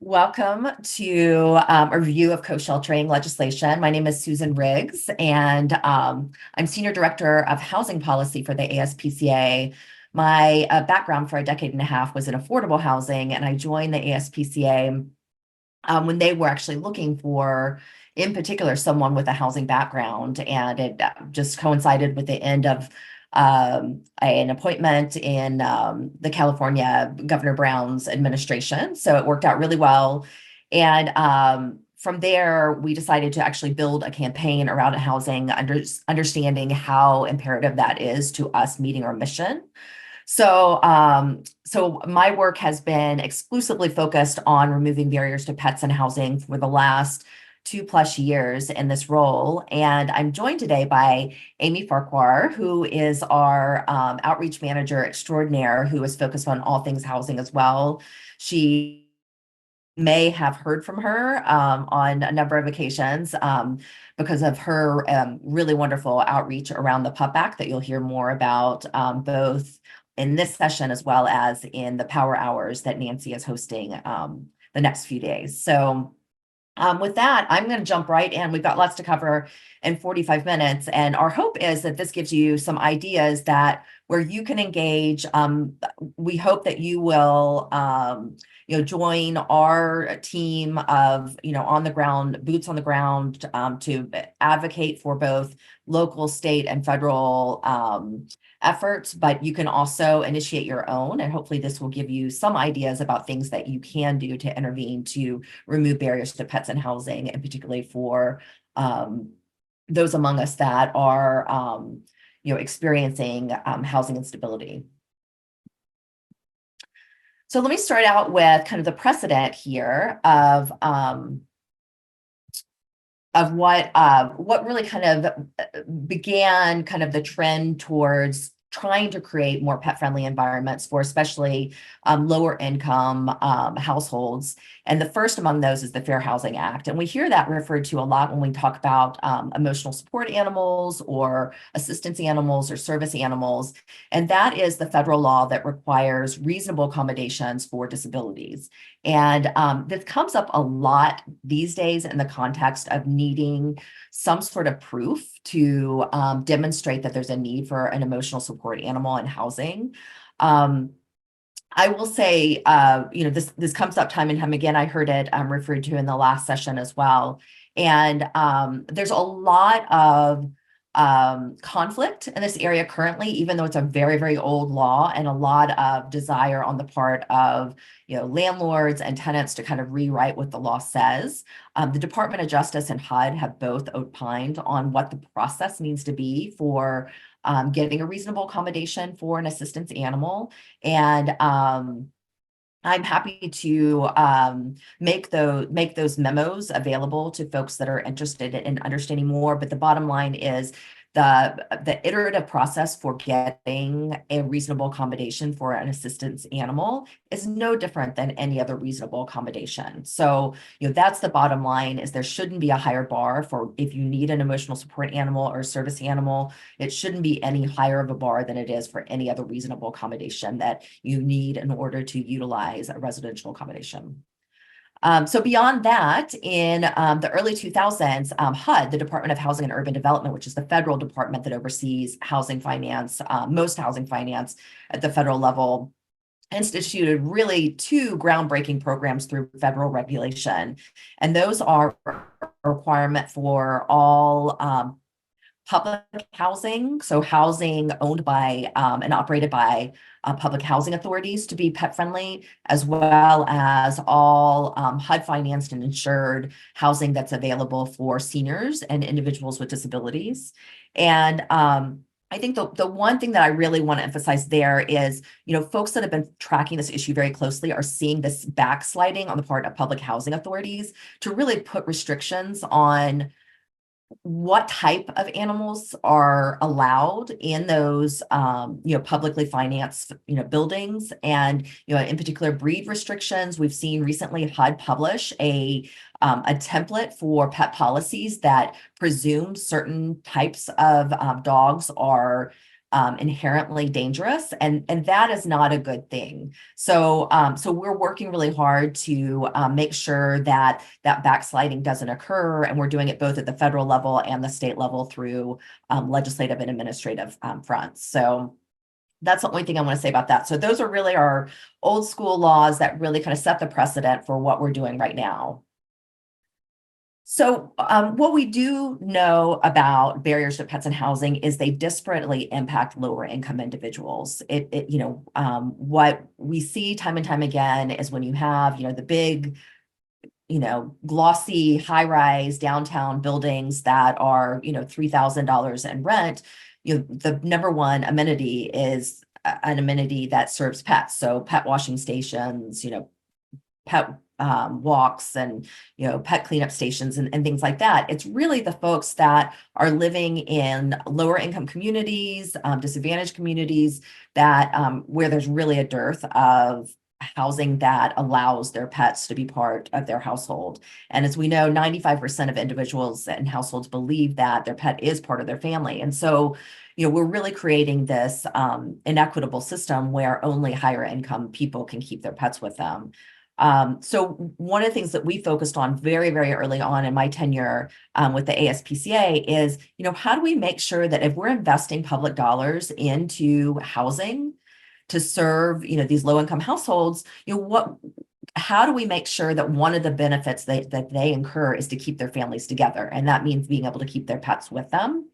Welcome to a review of co-sheltering legislation. My name is Susan Riggs, and I'm Senior Director of Housing Policy for the ASPCA. My background for a decade and a half was in affordable housing, and I joined the ASPCA when they were actually looking for, in particular, someone with a housing background, and it just coincided with the end of an appointment in the California Governor Brown's administration. So it worked out really well. And from there, we decided to actually build a campaign around housing, understanding how imperative that is to us meeting our mission. So my work has been exclusively focused on removing barriers to pets and housing for the last 2+ years in this role. And I'm joined today by Amie Farquhar, who is our outreach manager extraordinaire, who is focused on all things housing as well. She may have heard from her on a number of occasions because of her really wonderful outreach around the PUPP Act that you'll hear more about both in this session as well as in the power hours that Nancy is hosting the next few days. So with that, I'm going to jump right in. We've got lots to cover in 45 minutes, and our hope is that this gives you some ideas that where you can engage. We hope that you will, join our team of, on the ground, boots on the ground, to advocate for both local, state, and federal efforts, but you can also initiate your own, and hopefully this will give you some ideas about things that you can do to intervene to remove barriers to pets and housing, and particularly for those among us that are experiencing housing instability. So let me start out with kind of the precedent here of what really kind of began kind of the trend towards trying to create more pet-friendly environments for especially lower income households. And the first among those is the Fair Housing Act. And we hear that referred to a lot when we talk about emotional support animals or assistance animals or service animals. And that is the federal law that requires reasonable accommodations for disabilities. And this comes up a lot these days in the context of needing some sort of proof to demonstrate that there's a need for an emotional support animal in housing. I will say, this comes up time and time again. I heard it referred to in the last session as well. And there's a lot of conflict in this area currently, even though it's a very, very old law, and a lot of desire on the part of landlords and tenants to kind of rewrite what the law says. The Department of Justice and HUD have both opined on what the process needs to be for getting a reasonable accommodation for an assistance animal. And I'm happy to make those memos available to folks that are interested in understanding more. But the bottom line is the iterative process for getting a reasonable accommodation for an assistance animal is no different than any other reasonable accommodation. So, that's the bottom line, is there shouldn't be a higher bar for if you need an emotional support animal or service animal. It shouldn't be any higher of a bar than it is for any other reasonable accommodation that you need in order to utilize a residential accommodation. So beyond that, in the early 2000s, HUD, the Department of Housing and Urban Development, which is the federal department that oversees housing finance, most housing finance at the federal level, instituted really two groundbreaking programs through federal regulation. And those are a requirement for all public housing, so housing owned by and operated by public housing authorities, to be pet friendly, as well as all HUD financed and insured housing that's available for seniors and individuals with disabilities. And I think the one thing that I really want to emphasize there is, folks that have been tracking this issue very closely are seeing this backsliding on the part of public housing authorities to really put restrictions on what type of animals are allowed in those publicly financed buildings, and in particular breed restrictions. We've seen recently HUD publish a template for pet policies that presume certain types of dogs are inherently dangerous, and that is not a good thing. So so we're working really hard to make sure that that backsliding doesn't occur, and we're doing it both at the federal level and the state level through legislative and administrative fronts. So that's the only thing I want to say about that. So those are really our old school laws that really kind of set the precedent for what we're doing right now. So what we do know about barriers to pets and housing is they disparately impact lower income individuals. What we see time and time again is when you have, the big, glossy high-rise downtown buildings that are, $3,000 in rent, the number one amenity is an amenity that serves pets. So pet washing stations, pet walks and pet cleanup stations and things like that. It's really the folks that are living in lower income communities, disadvantaged communities that where there's really a dearth of housing that allows their pets to be part of their household. And as we know, 95% of individuals and households believe that their pet is part of their family. And so we're really creating this inequitable system where only higher income people can keep their pets with them. So one of the things that we focused on very, very early on in my tenure with the ASPCA is, how do we make sure that if we're investing public dollars into housing to serve, these low income households, how do we make sure that one of the benefits that they incur is to keep their families together? And that means being able to keep their pets with them.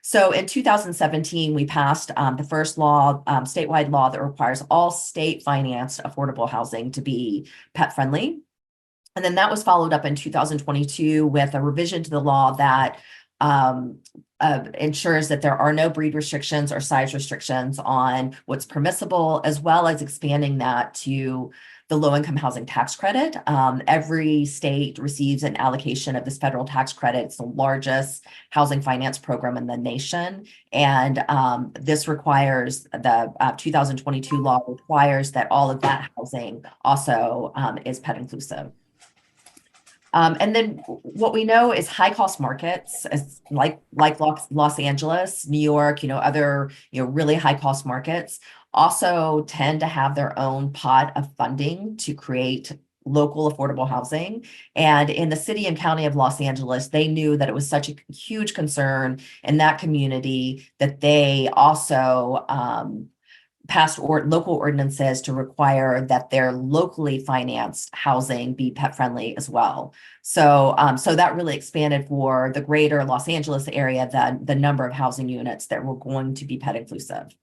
So in 2017, we passed the first law, statewide law that requires all state financed affordable housing to be pet friendly. And then that was followed up in 2022 with a revision to the law that ensures that there are no breed restrictions or size restrictions on what's permissible, as well as expanding that to the low-income housing tax credit. Every state receives an allocation of this federal tax credit. It's the largest housing finance program in the nation. And this requires, the 2022 law requires that all of that housing also is pet inclusive. And then what we know is high cost markets, like Los Angeles, New York, other, really high cost markets also tend to have their own pot of funding to create local affordable housing. And in the city and county of Los Angeles, they knew that it was such a huge concern in that community that they also passed local ordinances to require that their locally financed housing be pet friendly as well. So, so that really expanded for the greater Los Angeles area, the number of housing units that were going to be pet inclusive.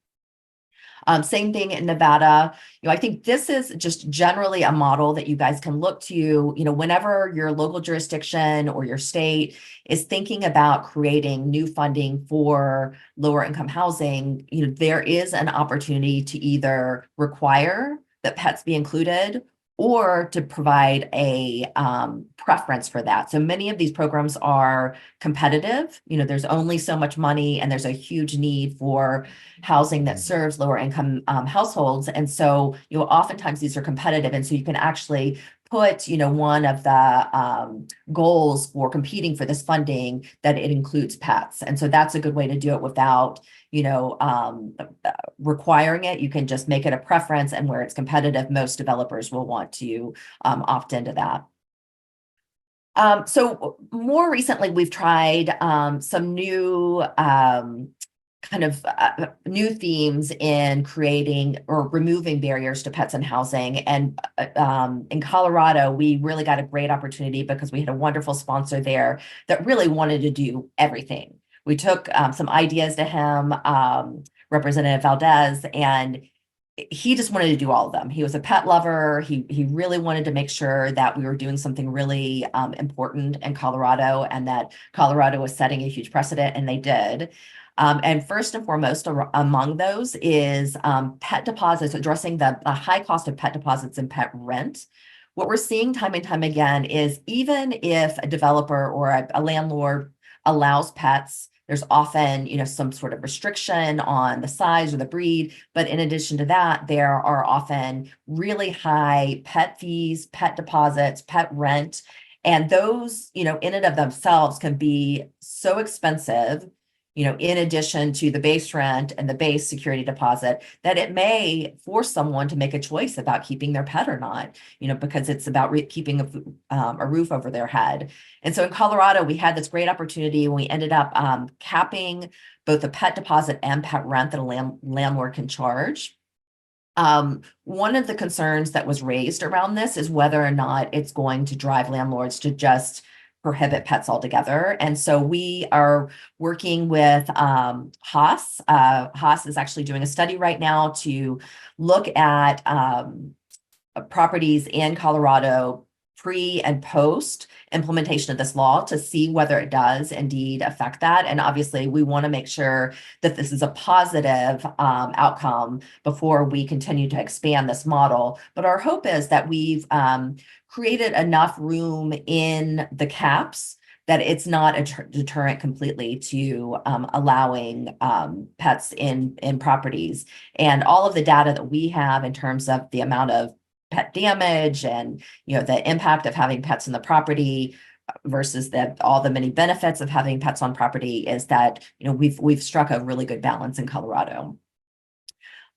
Same thing in Nevada. I think this is just generally a model that you guys can look to, whenever your local jurisdiction or your state is thinking about creating new funding for lower income housing, there is an opportunity to either require that pets be included or to provide a preference for that. So many of these programs are competitive. There's only so much money and there's a huge need for housing that serves lower income households. And so, oftentimes these are competitive. And so you can actually put, one of the goals for competing for this funding that it includes pets. And so that's a good way to do it without, requiring it. You can just make it a preference, and where it's competitive, most developers will want to opt into that. So more recently, we've tried some new new themes in creating or removing barriers to pets and housing. And in Colorado, we really got a great opportunity because we had a wonderful sponsor there that really wanted to do everything. We took some ideas to him, Representative Valdez, and he just wanted to do all of them. He was a pet lover. He really wanted to make sure that we were doing something really important in Colorado, and that Colorado was setting a huge precedent, and they did. And first and foremost among those is pet deposits, addressing the high cost of pet deposits and pet rent. What we're seeing time and time again is even if a developer or a landlord allows pets, there's often, some sort of restriction on the size or the breed. But in addition to that, there are often really high pet fees, pet deposits, pet rent. And those, in and of themselves can be so expensive in addition to the base rent and the base security deposit, that it may force someone to make a choice about keeping their pet or not, because it's about keeping a roof over their head. And so in Colorado, we had this great opportunity when we ended up capping both the pet deposit and pet rent that a landlord can charge. One of the concerns that was raised around this is whether or not it's going to drive landlords to just prohibit pets altogether. And so we are working with Haas. Haas is actually doing a study right now to look at properties in Colorado pre and post implementation of this law to see whether it does indeed affect that. And obviously, we want to make sure that this is a positive outcome before we continue to expand this model. But our hope is that we've created enough room in the caps that it's not a deterrent completely to allowing pets in properties. And all of the data that we have in terms of the amount of pet damage and the impact of having pets in the property versus all the many benefits of having pets on property is that we've struck a really good balance in Colorado.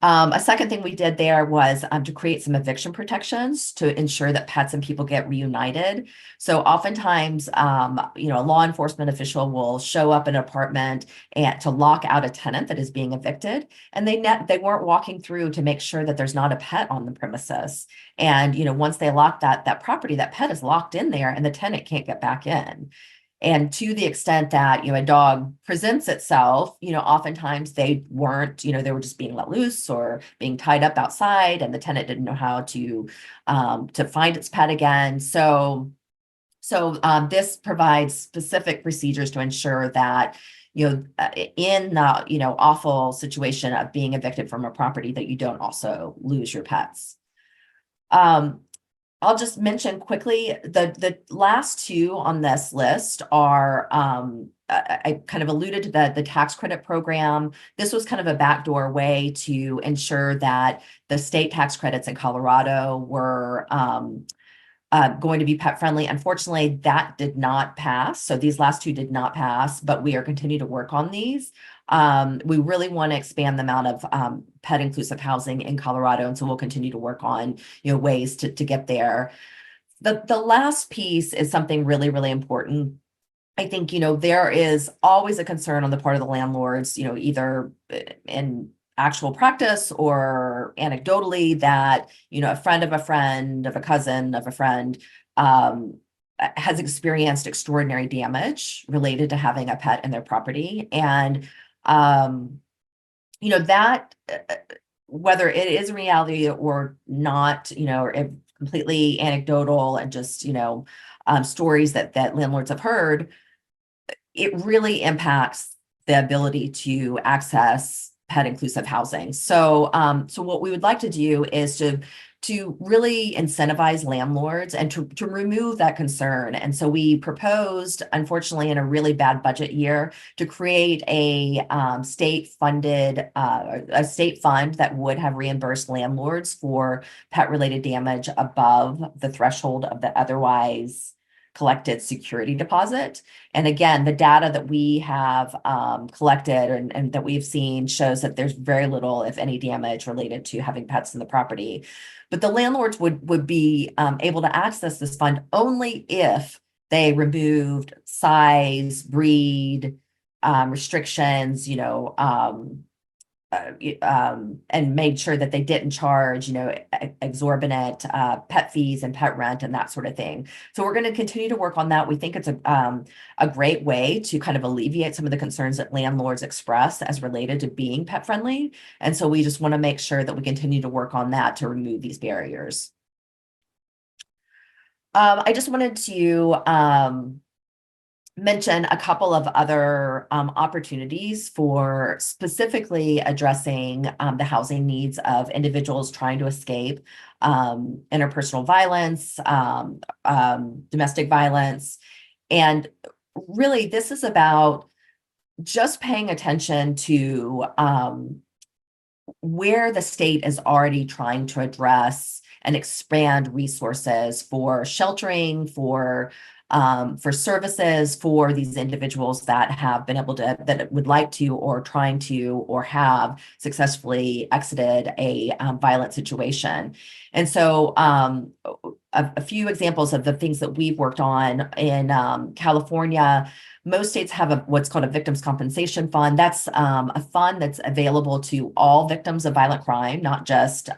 A second thing we did there was to create some eviction protections to ensure that pets and people get reunited. So oftentimes, a law enforcement official will show up in an apartment and to lock out a tenant that is being evicted, and they weren't walking through to make sure that there's not a pet on the premises. And once they lock that property, that pet is locked in there, and the tenant can't get back in. And to the extent that, a dog presents itself, oftentimes they weren't, they were just being let loose or being tied up outside, and the tenant didn't know how to find its pet again. So this provides specific procedures to ensure that, in the, awful situation of being evicted from a property, that you don't also lose your pets. I'll just mention quickly, the last two on this list are, I kind of alluded to the tax credit program. This was kind of a backdoor way to ensure that the state tax credits in Colorado were going to be pet friendly. Unfortunately, that did not pass. So these last two did not pass, but we are continuing to work on these. We really want to expand the amount of pet inclusive housing in Colorado, and so we'll continue to work on ways to get there. The last piece is something really, really important. I think there is always a concern on the part of the landlords, either in actual practice or anecdotally, that a friend of a friend of a cousin of a friend has experienced extraordinary damage related to having a pet in their property. And that whether it is reality or not, or completely anecdotal and just stories that landlords have heard, it really impacts the ability to access pet inclusive housing. So what we would like to do is to really incentivize landlords and to remove that concern. And so we proposed, unfortunately, in a really bad budget year, to create a state fund that would have reimbursed landlords for pet related damage above the threshold of the otherwise collected security deposit. And again, the data that we have collected and that we've seen shows that there's very little, if any, damage related to having pets in the property. But the landlords would be able to access this fund only if they removed size, breed, restrictions, and made sure that they didn't charge, exorbitant pet fees and pet rent and that sort of thing. So we're going to continue to work on that. We think it's a great way to kind of alleviate some of the concerns that landlords express as related to being pet friendly. And so we just want to make sure that we continue to work on that to remove these barriers. I just wanted to mention a couple of other opportunities for specifically addressing the housing needs of individuals trying to escape interpersonal violence, domestic violence. And really, this is about just paying attention to where the state is already trying to address and expand resources for sheltering, for for services for these individuals that have been able to, that would like to, or trying to, or have successfully exited a violent situation. And so a few examples of the things that we've worked on in California. Most states have what's called a victims compensation fund. That's a fund that's available to all victims of violent crime, not just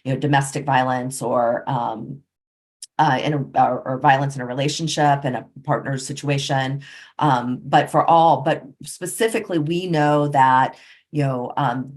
domestic violence or or violence in a relationship and a partner situation, but for all. But specifically, we know that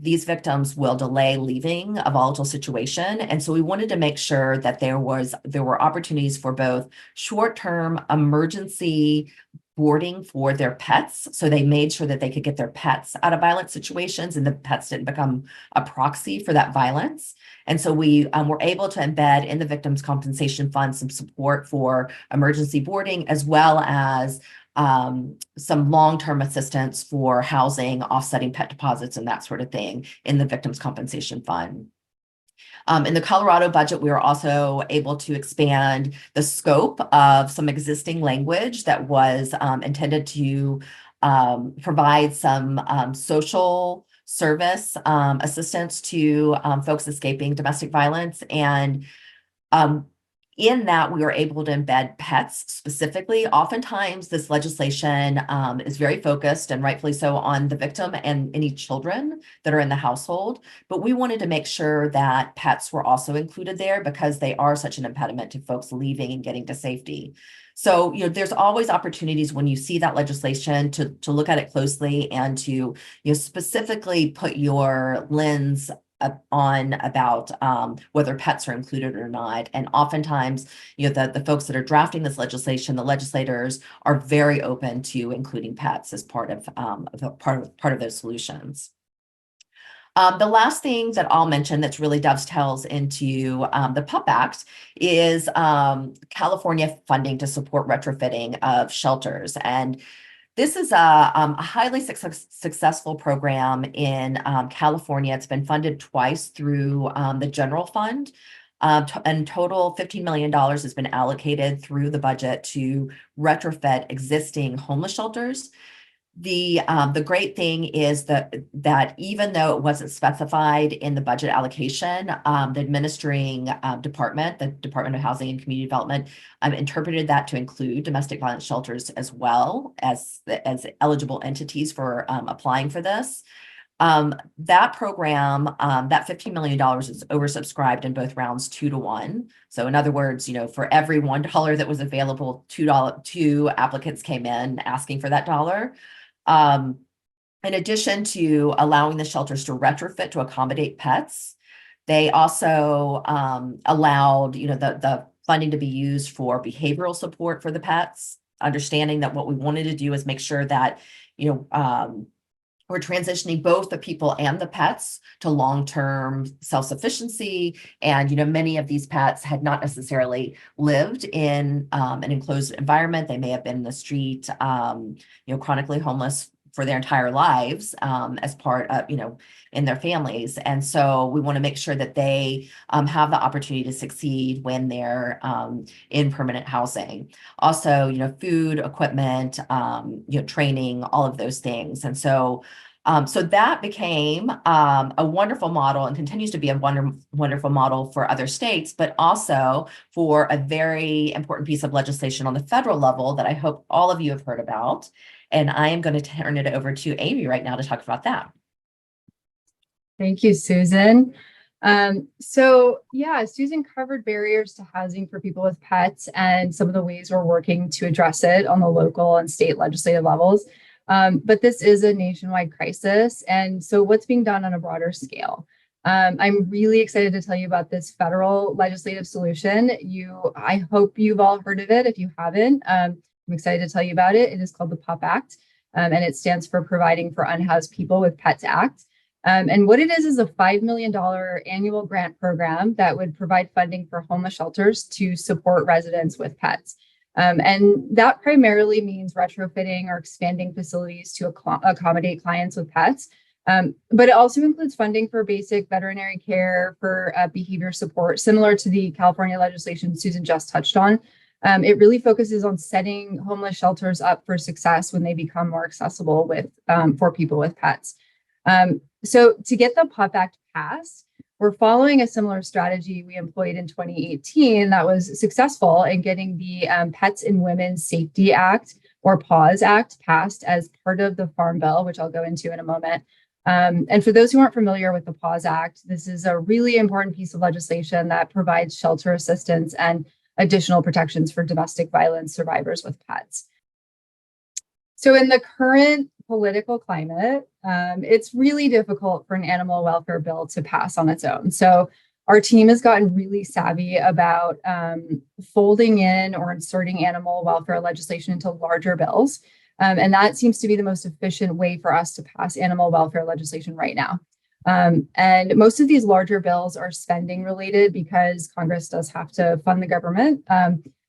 these victims will delay leaving a volatile situation, and so we wanted to make sure that there were opportunities for both short-term emergency boarding for their pets. So they made sure that they could get their pets out of violent situations, and the pets didn't become a proxy for that violence. And so we were able to embed in the Victims Compensation Fund some support for emergency boarding, as well as some long-term assistance for housing, offsetting pet deposits, and that sort of thing in the Victims Compensation Fund. In the Colorado budget, we were also able to expand the scope of some existing language that was intended to provide some social service assistance to folks escaping domestic violence. And in that, we were able to embed pets specifically. Oftentimes, this legislation is very focused, and rightfully so, on the victim and any children that are in the household. But we wanted to make sure that pets were also included there, because they are such an impediment to folks leaving and getting to safety. So, there's always opportunities when you see that legislation to look at it closely and to, specifically put your lens on about whether pets are included or not. And oftentimes, the folks that are drafting this legislation, the legislators, are very open to including pets as part of those solutions. The last thing that I'll mention that's really dovetails into the PUPP Act is California funding to support retrofitting of shelters. And this is a highly successful program in California. It's been funded twice through the general fund. And total $15 million has been allocated through the budget to retrofit existing homeless shelters. The great thing is that even though it wasn't specified in the budget allocation, the administering department, the Department of Housing and Community Development, interpreted that to include domestic violence shelters as well as eligible entities for applying for this. That program, that $15 million is oversubscribed in both rounds 2-to-1. So in other words, for every $1 that was available, two applicants came in asking for that dollar. In addition to allowing the shelters to retrofit to accommodate pets, they also allowed the funding to be used for behavioral support for the pets, understanding that what we wanted to do is make sure that we're transitioning both the people and the pets to long-term self-sufficiency. And, many of these pets had not necessarily lived in an enclosed environment. They may have been in the street, chronically homeless for their entire lives as part of, in their families. And so we want to make sure that they have the opportunity to succeed when they're in permanent housing. Also, food, equipment, training, all of those things. And so so that became a wonderful model, and continues to be a wonderful model for other states, but also for a very important piece of legislation on the federal level that I hope all of you have heard about. And I am going to turn it over to Amie right now to talk about that. Thank you, Susan. Susan covered barriers to housing for people with pets and some of the ways we're working to address it on the local and state legislative levels. But this is a nationwide crisis. And so what's being done on a broader scale? I'm really excited to tell you about this federal legislative solution. I hope you've all heard of it. If you haven't, I'm excited to tell you about it. It is called the PUPP Act, and it stands for Providing for Unhoused People with Pets Act. And what it is a $5 million annual grant program that would provide funding for homeless shelters to support residents with pets. And that primarily means retrofitting or expanding facilities to accommodate clients with pets. But it also includes funding for basic veterinary care, for behavior support, similar to the California legislation Susan just touched on. It really focuses on setting homeless shelters up for success when they become more accessible for people with pets. So to get the PUPP Act passed, we're following a similar strategy we employed in 2018 that was successful in getting the Pets and Women's Safety Act, or PAWS Act, passed as part of the Farm Bill, which I'll go into in a moment. And for those who aren't familiar with the PAWS Act, this is a really important piece of legislation that provides shelter assistance and additional protections for domestic violence survivors with pets. So in the current political climate, it's really difficult for an animal welfare bill to pass on its own. So our team has gotten really savvy about folding in or inserting animal welfare legislation into larger bills. And that seems to be the most efficient way for us to pass animal welfare legislation right now. And most of these larger bills are spending related because Congress does have to fund the government.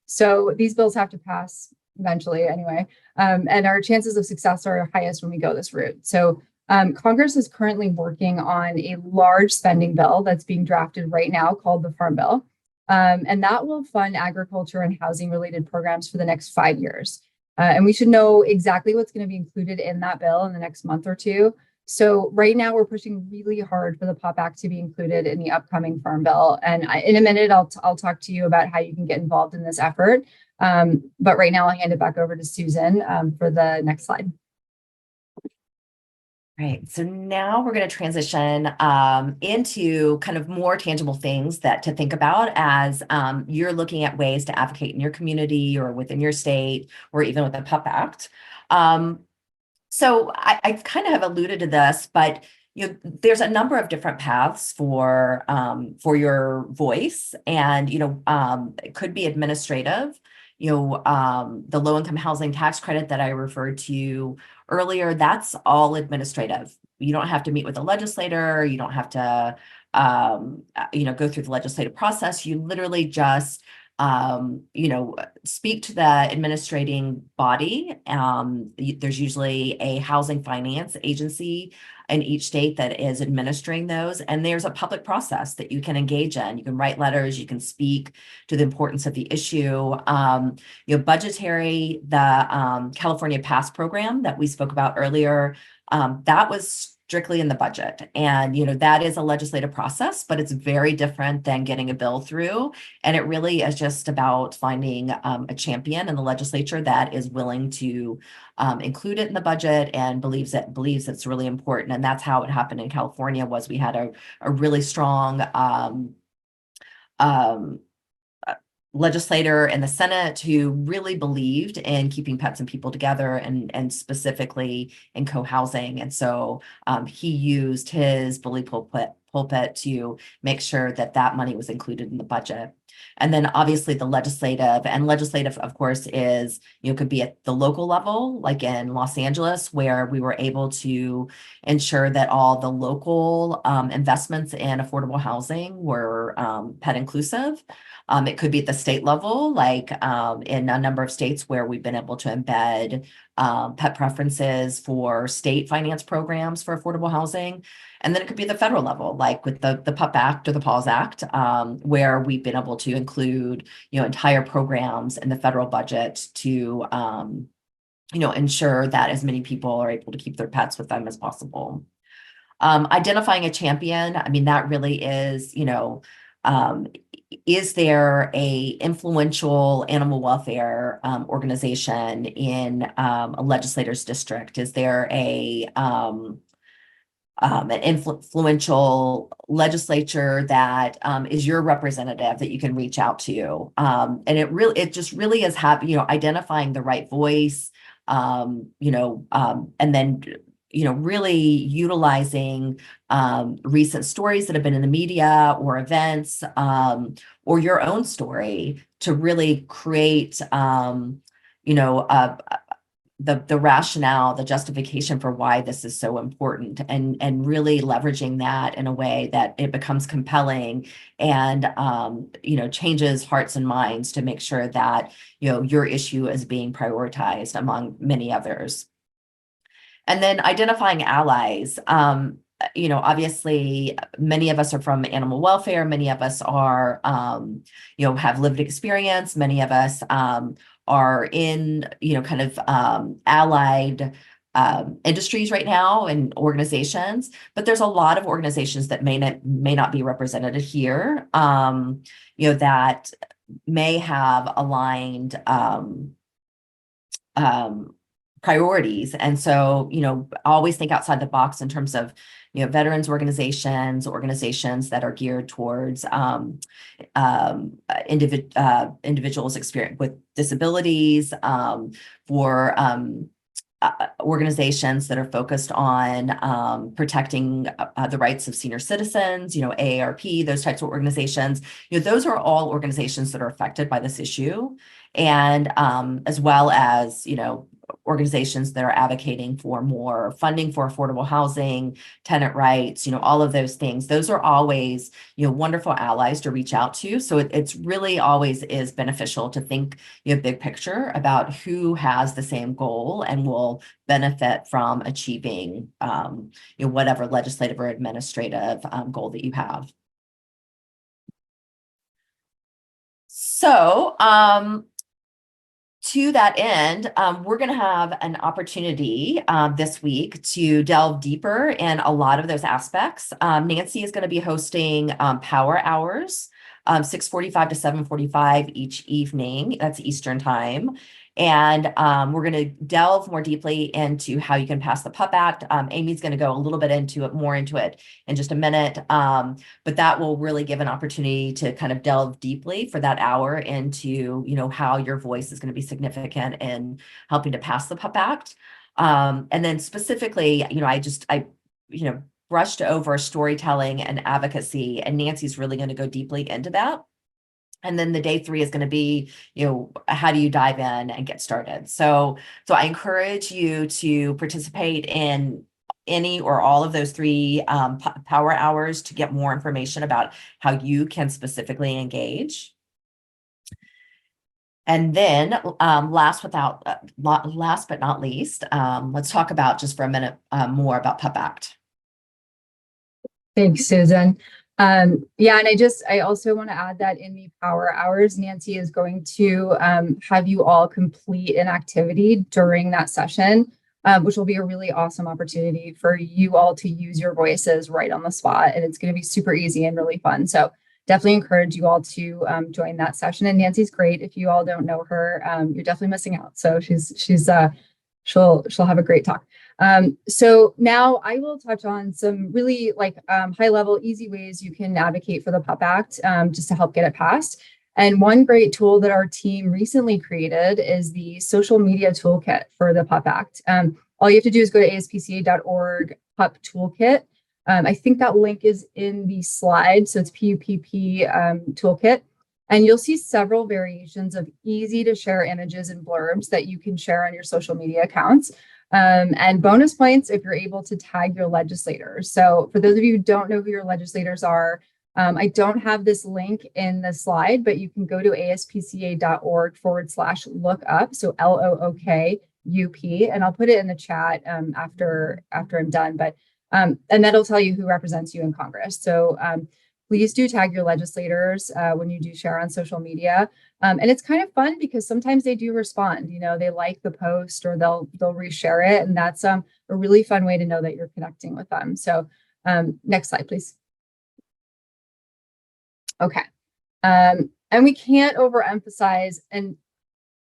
So these bills have to pass eventually anyway. And our chances of success are highest when we go this route. So Congress is currently working on a large spending bill that's being drafted right now called the Farm Bill. And that will fund agriculture and housing related programs for the next 5 years. And we should know exactly what's going to be included in that bill in the next month or two. So right now we're pushing really hard for the PUPP Act to be included in the upcoming Farm Bill. And in a minute, I'll talk to you about how you can get involved in this effort. But right now I'll hand it back over to Susan for the next slide. Right. So now we're going to transition into kind of more tangible things that to think about as you're looking at ways to advocate in your community or within your state or even with the PUPP Act. So I kind of have alluded to this, but there's a number of different paths for your voice, and it could be administrative. The low-income housing tax credit that I referred to earlier, that's all administrative. You don't have to meet with the legislator. You don't have to, go through the legislative process. You literally just, speak to the administrating body. There's usually a housing finance agency in each state that is administering those. And there's a public process that you can engage in. You can write letters, you can speak to the importance of the issue. Budgetary, the California PASS program that we spoke about earlier, that was strictly in the budget. And, that is a legislative process, but it's very different than getting a bill through. And it really is just about finding a champion in the legislature that is willing to include it in the budget and believes it's really important. And that's how it happened in California. Was we had a really strong legislator in the Senate who really believed in keeping pets and people together and specifically in co-housing. And so he used his bully pulpit to make sure that money was included in the budget. And then obviously the legislative, of course, is, could be at the local level, like in Los Angeles, where we were able to ensure that all the local investments in affordable housing were pet inclusive. It could be at the state level, like in a number of states where we've been able to embed pet preferences for state finance programs for affordable housing. And then it could be at the federal level, like with the PUPP Act or the PAWS Act, where we've been able to include, entire programs in the federal budget to, ensure that as many people are able to keep their pets with them as possible. Identifying a champion, I mean, that really is, is there a influential animal welfare organization in a legislator's district? Is there an influential legislature that is your representative that you can reach out to? And it just really is identifying the right voice, and then really utilizing recent stories that have been in the media or events, or your own story to really create, the rationale, the justification for why this is so important, and really leveraging that in a way that it becomes compelling and, changes hearts and minds to make sure that, your issue is being prioritized among many others. And then identifying allies. obviously many of us are from animal welfare. Many of us are, have lived experience. Many of us are in, kind of allied industries right now and organizations, but there's a lot of organizations that may not be represented here, that may have aligned priorities. And so, always think outside the box in terms of, veterans organizations that are geared towards individuals experience with disabilities, for organizations that are focused on protecting the rights of senior citizens, AARP, those types of organizations. Those are all organizations that are affected by this issue, and as well as organizations that are advocating for more funding for affordable housing, tenant rights, all of those things. Those are always, wonderful allies to reach out to. So it's really always is beneficial to think, big picture about who has the same goal and will benefit from achieving, whatever legislative or administrative goal that you have. So, to that end, we're going to have an opportunity this week to delve deeper in a lot of those aspects. Nancy is going to be hosting Power Hours, 6:45 to 7:45 each evening. That's Eastern time. And we're going to delve more deeply into how you can pass the PUPP Act. Amie's going to go a little bit more into it in just a minute. But that will really give an opportunity to kind of delve deeply for that hour into, how your voice is going to be significant in helping to pass the PUPP Act. And then specifically, I brushed over storytelling and advocacy, and Nancy's really going to go deeply into that. And then the day 3 is going to be, how do you dive in and get started? So I encourage you to participate in any or all of those 3 power hours to get more information about how you can specifically engage. And then last but not least, let's talk about just for a minute more about PUPP Act. Thanks, Susan. Yeah, and I also want to add that in the power hours, Nancy is going to have you all complete an activity during that session, which will be a really awesome opportunity for you all to use your voices right on the spot. And it's going to be super easy and really fun. So definitely encourage you all to join that session. And Nancy's great. If you all don't know her, you're definitely missing out. So she'll have a great talk. So now I will touch on some really high level, easy ways you can advocate for the PUPP Act just to help get it passed. And one great tool that our team recently created is the social media toolkit for the PUPP Act. All you have to do is go to aspca.org PUPP toolkit. I think that link is in the slide. So it's PUPP toolkit. And you'll see several variations of easy to share images and blurbs that you can share on your social media accounts. And bonus points if you're able to tag your legislators. So for those of you who don't know who your legislators are, I don't have this link in the slide, but you can go to aspca.org/lookup. So LOOKUP, and I'll put it in the chat after I'm done. But and that'll tell you who represents you in Congress. So please do tag your legislators when you do share on social media. And it's kind of fun because sometimes they do respond, they like the post or they'll reshare it. And that's a really fun way to know that you're connecting with them. So next slide, please. Okay. And we can't overemphasize, and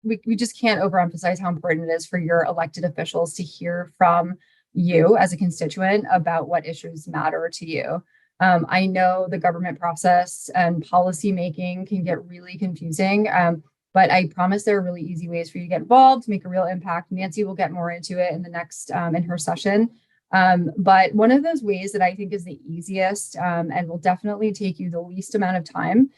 we just can't overemphasize how important it is for your elected officials to hear from you as a constituent about what issues matter to you. I know the government process and policy making can get really confusing, but I promise there are really easy ways for you to get involved, to make a real impact. Nancy will get more into it in the next, in her session. But one of those ways that I think is the easiest and will definitely take you the least amount of time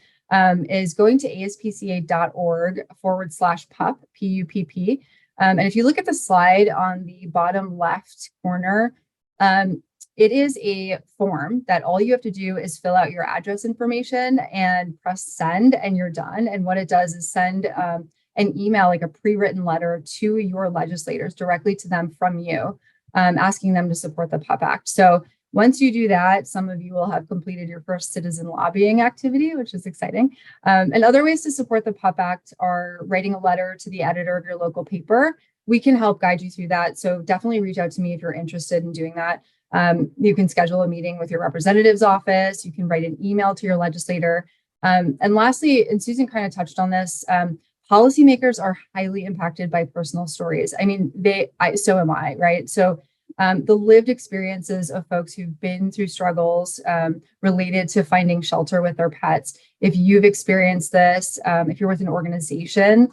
is going to aspca.org/PUPP, PUPP. And if you look at the slide on the bottom left corner, it is a form that all you have to do is fill out your address information and press send, and you're done. And what it does is send an email, like a pre-written letter to your legislators directly to them from you, asking them to support the PUPP Act. So Once you do that, some of you will have completed your first citizen lobbying activity, which is exciting. And other ways to support the PUPP Act are writing a letter to the editor of your local paper. We can help guide you through that. So definitely reach out to me if you're interested in doing that. You can schedule a meeting with your representative's office. You can write an email to your legislator. And lastly, and Susan kind of touched on this, policymakers are highly impacted by personal stories. I mean, so am I, right? So the lived experiences of folks who've been through struggles related to finding shelter with their pets. If you've experienced this, if you're with an organization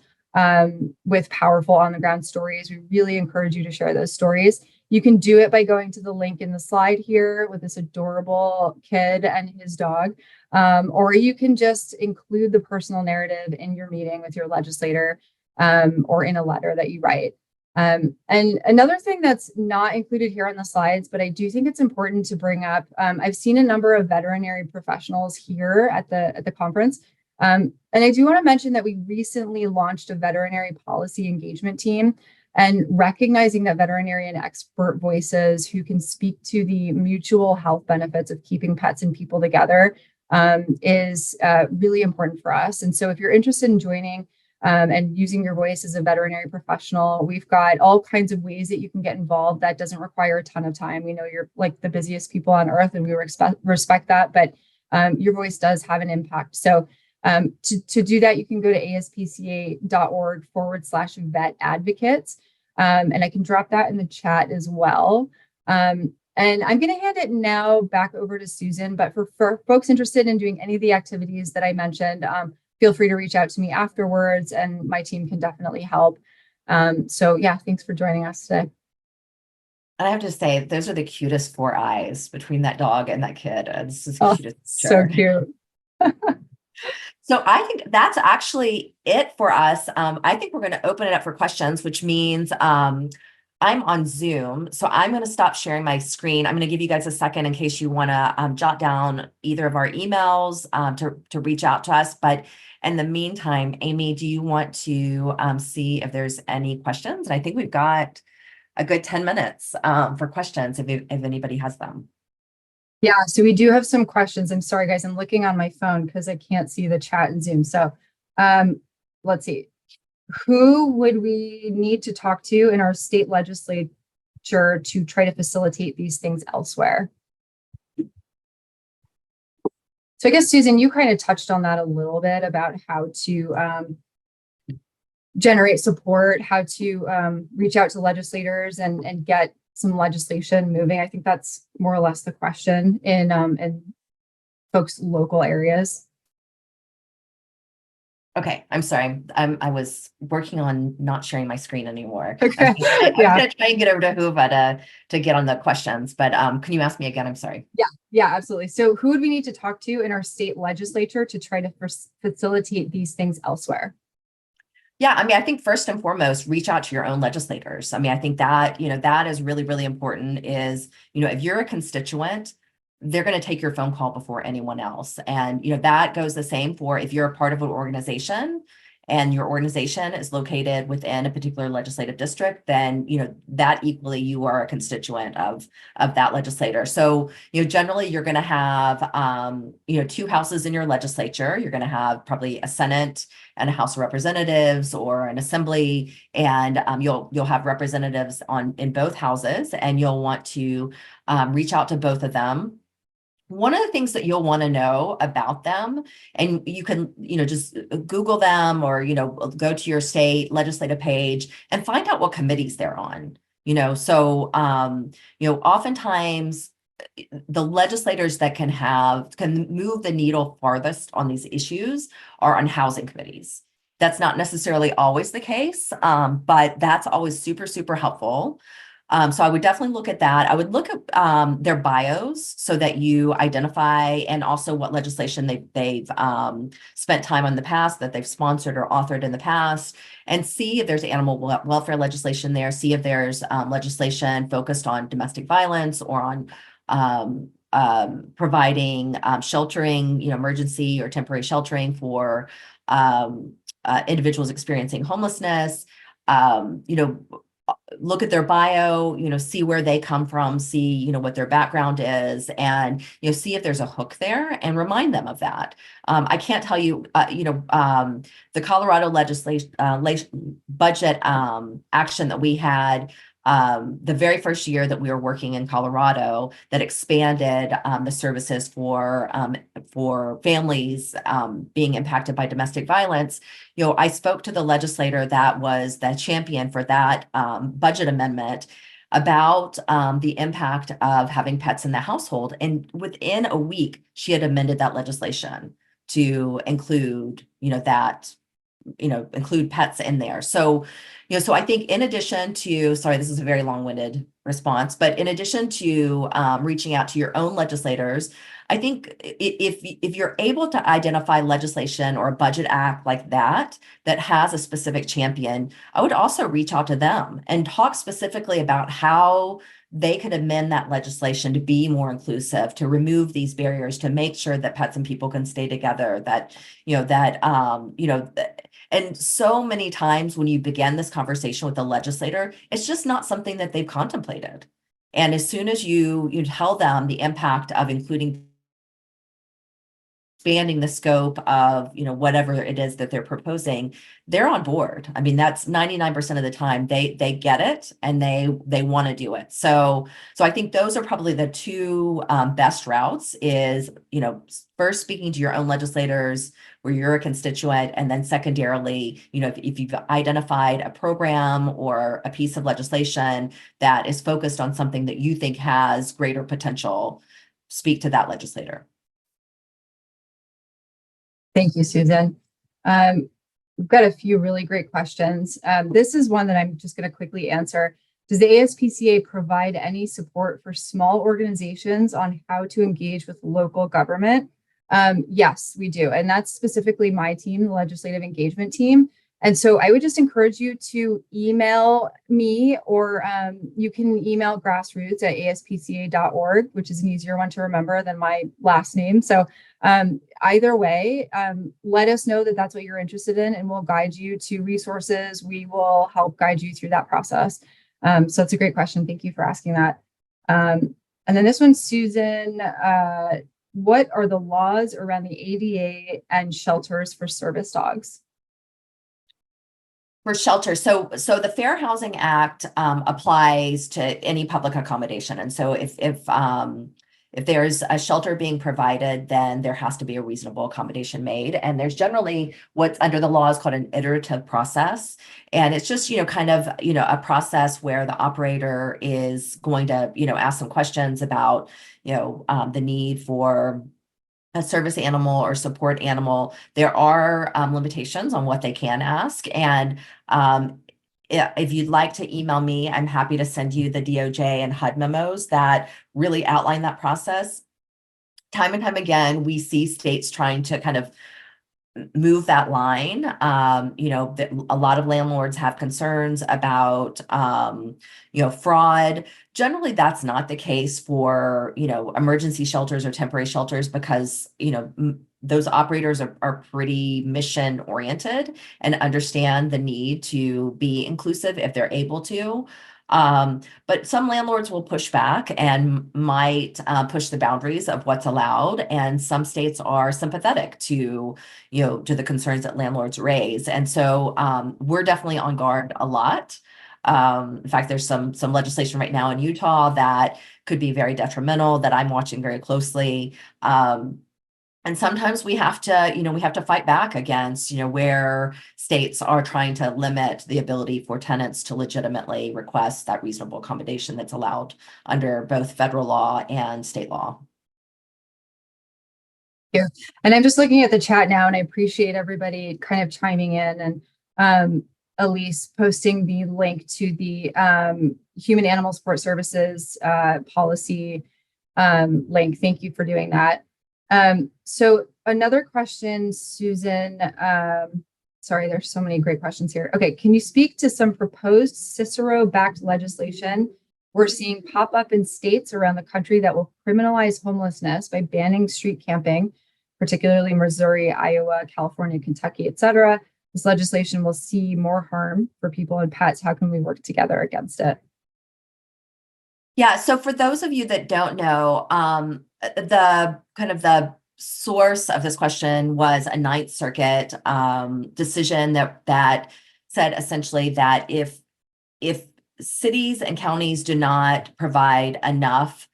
with powerful on the ground stories, we really encourage you to share those stories. You can do it by going to the link in the slide here with this adorable kid and his dog, or you can just include the personal narrative in your meeting with your legislator or in a letter that you write. And another thing that's not included here on the slides, but I do think it's important to bring up, I've seen a number of veterinary professionals here at the conference. And I do want to mention that we recently launched a veterinary policy engagement team, and recognizing that veterinarian expert voices who can speak to the mutual health benefits of keeping pets and people together is really important for us. And so if you're interested in joining and using your voice as a veterinary professional, we've got all kinds of ways that you can get involved. That doesn't require a ton of time. We know you're like the busiest people on earth, and we respect that, but your voice does have an impact. So to do that, you can go to aspca.org/vet advocates. And I can drop that in the chat as well. And I'm going to hand it now back over to Susan, but for folks interested in doing any of the activities that I mentioned, feel free to reach out to me afterwards, and my team can definitely help. So yeah, thanks for joining us today. And I have to say, those are the cutest 4 eyes between that dog and that kid. This is Oh, cutest so cute. So I think that's actually it for us. I think we're going to open it up for questions, which means I'm on Zoom. So I'm going to stop sharing my screen. I'm going to give you guys a second in case you want to jot down either of our emails to reach out to us. But in the meantime, Amie, do you want to see if there's any questions? And I think we've got a good 10 minutes for questions if anybody has them. Yeah, so we do have some questions. I'm sorry, guys, I'm looking on my phone because I can't see the chat in Zoom. So let's see. Who would we need to talk to in our state legislature to try to facilitate these things elsewhere? So I guess, Susan, you kind of touched on that a little bit about how to generate support, how to reach out to legislators and get some legislation moving. I think that's more or less the question in folks' local areas. Okay, I'm sorry. I was working on not sharing my screen anymore. Okay. I'm gonna try and get over to Huva to get on the questions, but can you ask me again? I'm sorry. Yeah, absolutely. So who would we need to talk to in our state legislature to try to facilitate these things elsewhere? Yeah, I mean, I think first and foremost, reach out to your own legislators. I mean, I think that, that is really, really important is, if you're a constituent, they're going to take your phone call before anyone else. And, that goes the same for if you're a part of an organization and your organization is located within a particular legislative district, then, that equally you are a constituent of that legislator. So, generally you're going to have, 2 houses in your legislature. You're going to have probably a Senate and a House of Representatives or an assembly, and you'll have representatives in both houses, and you'll want to reach out to both of them. One of the things that you'll want to know about them, and you can, just Google them or, go to your state legislative page and find out what committees they're on, so, oftentimes the legislators that can move the needle farthest on these issues are on housing committees. That's not necessarily always the case, but that's always super, super helpful. So I would definitely look at that. I would look at their bios so that you identify, and also what legislation they've spent time on in the past, that they've sponsored or authored in the past, and see if there's animal welfare legislation there. See if there's legislation focused on domestic violence or on providing sheltering, emergency or temporary sheltering for individuals experiencing homelessness. look at their bio, see where they come from, see, what their background is, and, see if there's a hook there and remind them of that. I can't tell you, the Colorado legislation, budget action that we had the very first year that we were working in Colorado that expanded the services for families being impacted by domestic violence. I spoke to the legislator that was the champion for that budget amendment about the impact of having pets in the household. And within a week, she had amended that legislation to include, include pets in there. So, so I think in addition to, sorry, this is a very long-winded response, but in addition to reaching out to your own legislators, I think if you're able to identify legislation or a budget act like that has a specific champion, I would also reach out to them and talk specifically about how they could amend that legislation to be more inclusive, to remove these barriers, to make sure that pets and people can stay together, and so many times when you begin this conversation with the legislator, it's just not something that they've contemplated. And as soon as you tell them the impact of expanding the scope of, whatever it is that they're proposing, they're on board. I mean, that's 99% of the time they get it and they want to do it. So I think those are probably the two best routes is, first speaking to your own legislators where you're a constituent, and then secondarily, if you've identified a program or a piece of legislation that is focused on something that you think has greater potential, speak to that legislator. Thank you, Susan. We've got a few really great questions. This is one that I'm just going to quickly answer. Does the ASPCA provide any support for small organizations on how to engage with local government? Yes, we do. And that's specifically my team, the legislative engagement team. And so I would just encourage you to email me, or you can email grassroots@aspca.org, which is an easier one to remember than my last name. So either way, let us know that that's what you're interested in, and we'll guide you to resources. We will help guide you through that process. So it's a great question. Thank you for asking that. And then this one, Susan, what are the laws around the ADA and shelters for service dogs? For shelter, so the Fair Housing Act applies to any public accommodation, and so if there's a shelter being provided, then there has to be a reasonable accommodation made. And there's generally what's under the law is called an iterative process, and it's just kind of a process where the operator is going to ask some questions about the need for a service animal or support animal. There are limitations on what they can ask. And if you'd like to email me, I'm happy to send you the DOJ and HUD memos that really outline that process. Time and time again, we see states trying to kind of move that line. That a lot of landlords have concerns about, fraud. Generally, that's not the case for, emergency shelters or temporary shelters because, those operators are pretty mission oriented and understand the need to be inclusive if they're able to. But some landlords will push back and might push the boundaries of what's allowed. And some states are sympathetic to the concerns that landlords raise. And so we're definitely on guard a lot. In fact, there's some legislation right now in Utah that could be very detrimental that I'm watching very closely. And sometimes we have to fight back against, where states are trying to limit the ability for tenants to legitimately request that reasonable accommodation that's allowed under both federal law and state law. Yeah. And I'm just looking at the chat now, and I appreciate everybody kind of chiming in, and Elise posting the link to the Human Animal Support Services policy link. Thank you for doing that. So another question, Susan, sorry, there's so many great questions here. Okay. Can you speak to some proposed Cicero-backed legislation we're seeing pop up in states around the country that will criminalize homelessness by banning street camping, particularly Missouri, Iowa, California, Kentucky, et cetera, this legislation will see more harm for people and pets, how can we work together against it? Yeah, so for those of you that don't know, the source of this question was a Ninth Circuit decision that said essentially that if cities and counties do not provide enough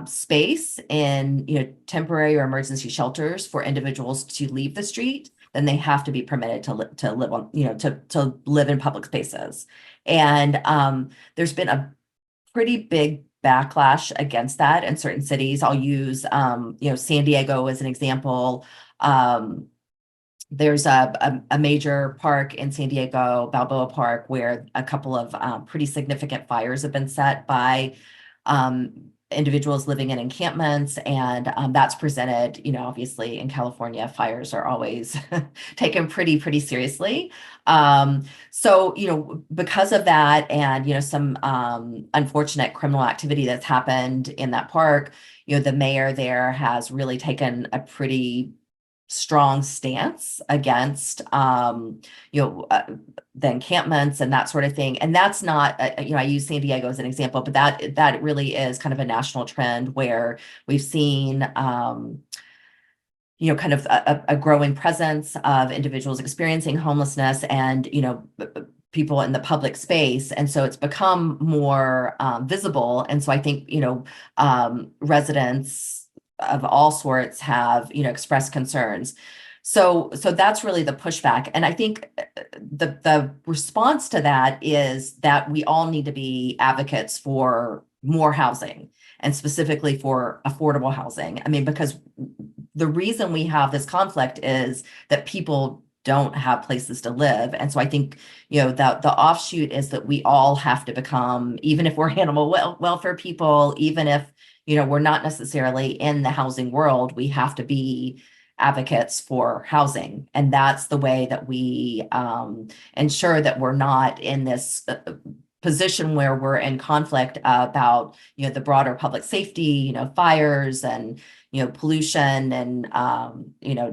space in temporary or emergency shelters for individuals to leave the street, then they have to be permitted to live on to live in public spaces. And there's been a pretty big backlash against that in certain cities. I'll use San Diego as an example. There's a major park in San Diego, Balboa Park, where a couple of pretty significant fires have been set by individuals living in encampments, and that's presented, obviously in California, fires are always taken pretty seriously. So, because of that and, some unfortunate criminal activity that's happened in that park, the mayor there has really taken a pretty strong stance against the encampments and that sort of thing. And that's not I use San Diego as an example, but that really is kind of a national trend where we've seen kind of a growing presence of individuals experiencing homelessness and people in the public space. And so it's become more visible. And so I think residents of all sorts have expressed concerns. So that's really the pushback. And I think the response to that is that we all need to be advocates for more housing, and specifically for affordable housing. I mean, because the reason we have this conflict is that people don't have places to live. And so I think, the offshoot is that we all have to become, even if we're animal welfare people, even if we're not necessarily in the housing world, we have to be advocates for housing. And that's the way that we ensure that we're not in this position where we're in conflict about, the broader public safety, fires and, pollution and,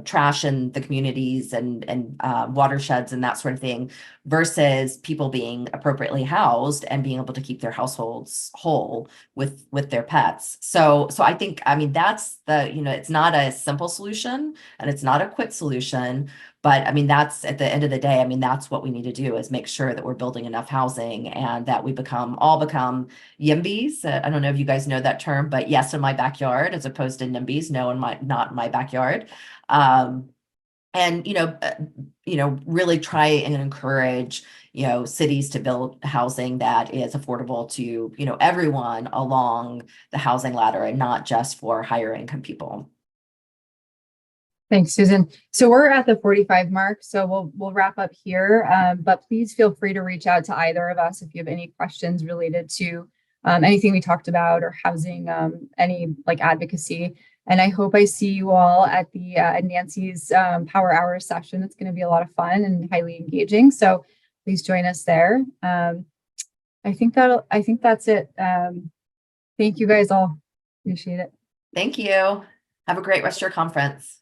trash in the communities and watersheds and that sort of thing, versus people being appropriately housed and being able to keep their households whole with their pets. So I think, that's it's not a simple solution and it's not a quick solution, but that's at the end of the day, that's what we need to do, is make sure that we're building enough housing and that we all become YIMBYs. I don't know if you guys know that term, but yes, in my backyard, as opposed to NIMBYs, no, not in my backyard. And really try and encourage cities to build housing that is affordable to everyone along the housing ladder, and not just for higher income people. Thanks, Susan. So we're at the 45 mark, so we'll wrap up here. But please feel free to reach out to either of us if you have any questions related to anything we talked about, or housing, any advocacy. And I hope I see you all at the Nancy's Power Hour session. It's going to be a lot of fun and highly engaging. So please join us there. I think that's it. Thank you guys all. Appreciate it. Thank you. Have a great rest of your conference.